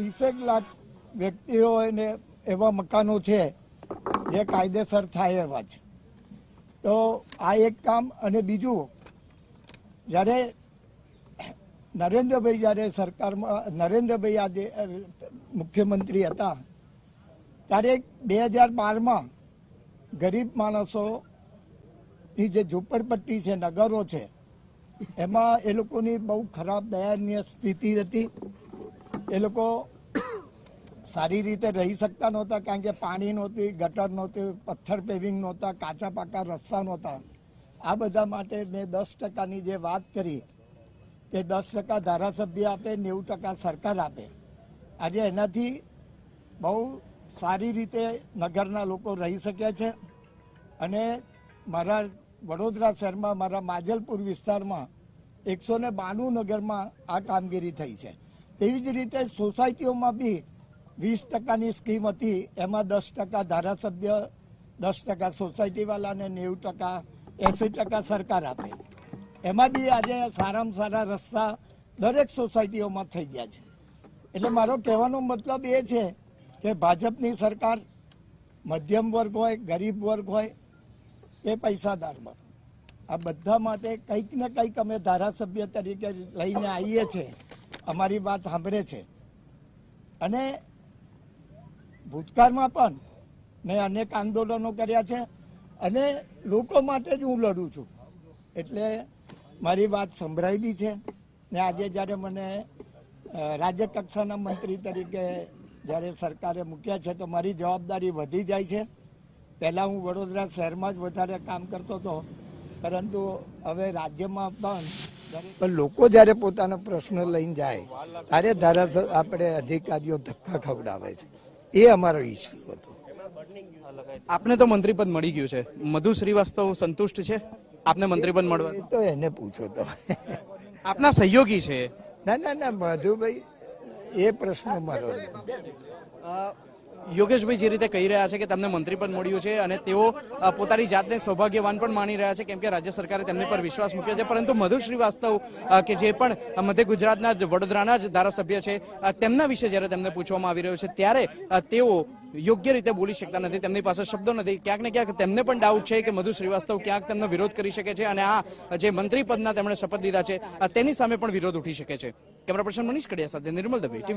30 લાખ વ્યક્તિઓને એવા મકાનો છે જે કાયદેસર થાય એવા છે. તો આ એક કામ. અને બીજું, જ્યારે નરેન્દ્રભાઈ જ્યારે સરકારમાં નરેન્દ્રભાઈ આજે મુખ્યમંત્રી હતા ત્યારે 2012માં ગરીબ માણસોની જે ઝૂંપડપટ્ટી છે, નગરો છે, એમાં એ લોકોની બહુ ખરાબ દયનીય સ્થિતિ હતી. એ લોકો સારી રીતે રહી શકતા નહોતા, કારણ કે પાણી નહોતી, ગટર નહોતી, પથ્થર પેવિંગ નહોતા, કાચા પાકા રસ્તા નહોતા. આ બધા માટે મેં 10%ની જે વાત કરી કે 10% ધારાસભ્ય આપે, 90% સરકાર આપે. આજે એનાથી બહુ સારી રીતે નગરના લોકો રહી શક્યા છે. અને મારા વડોદરા શહેરમાં, મારા માજલપુર વિસ્તારમાં 192 નગરમાં આ કામગીરી થઈ છે. તેવી જ રીતે સોસાયટીઓમાં બી 20%ની સ્કીમ હતી, એમાં 10% ધારાસભ્ય, 10% સોસાયટીવાળાને, 90%, 80% સરકાર આપે. એમાં બી આજે સારામાં સારા રસ્તા દરેક સોસાયટીઓમાં થઈ ગયા છે. એટલે મારો કહેવાનો મતલબ એ છે કે ભાજપની સરકાર મધ્યમ વર્ગ હોય, ગરીબ વર્ગ હોય કે પૈસાદાર વર્ગ, આ બધા માટે કંઈક ને કંઈક અમે ધારાસભ્ય તરીકે લઈને આવીએ છીએ, અમારી વાત સાંભળે છે. અને ભૂતકાળમાં પણ મેં અનેક આંદોલનો કર્યા છે અને લોકો માટે જ હું લડું છું. એટલે મારી વાત સંભળાઈ બી છે. ને આજે જ્યારે મને રાજ્ય કક્ષાના મંત્રી તરીકે જ્યારે સરકારે મૂક્યા છે તો મારી જવાબદારી વધી જાય છે. પહેલાં હું વડોદરા શહેરમાં જ વધારે કામ કરતો હતો, પરંતુ હવે રાજ્યમાં પણ લોકો જ્યારે પોતાનો પ્રશ્ન લઈને જાય ત્યારે આપણે અધિકારીઓ ધક્કા ખવડાવે છે. એ અમારો ઇસ્યુ હતો. આપને તો મંત્રીપદ મળી ગયું છે, મધુ શ્રીવાસ્તવ સંતુષ્ટ છે આપને મંત્રીપદ મળવા? એ તો એને પૂછો તો. આપના સહયોગી છે. ના મધુભાઈ, એ પ્રશ્ન મારો. યોગેશભાઈ જે રીતે કહી રહ્યા છે કે તેમને મંત્રીપદ મળ્યું છે અને તેઓ પોતાની જાતને સૌભાગ્યવાન પણ માની રહ્યા છે, કેમ કે રાજ્ય સરકારે તેમની પર વિશ્વાસ મૂક્યો છે. પરંતુ મધુ શ્રીવાસ્તવ કે જે પણ મધ્ય ગુજરાતના વડોદરાના જ ધારાસભ્ય છે, તેમના વિશે જ્યારે તેમને પૂછવામાં આવી રહ્યું છે ત્યારે તેઓ યોગ્ય રીતે બોલી શકતા નથી, તેમની પાસે શબ્દો નથી. ક્યાંક ને ક્યાંક તેમને પણ ડાઉટ છે કે મધુ શ્રીવાસ્તવ ક્યાંક તેમનો વિરોધ કરી શકે છે અને આ જે મંત્રી પદના તેમણે શપથ લીધા છે તેની સામે પણ વિરોધ ઉઠી શકે છે. કેમેરા પર્સન મનીષ કડિયા સાથે નિર્મલ દવે.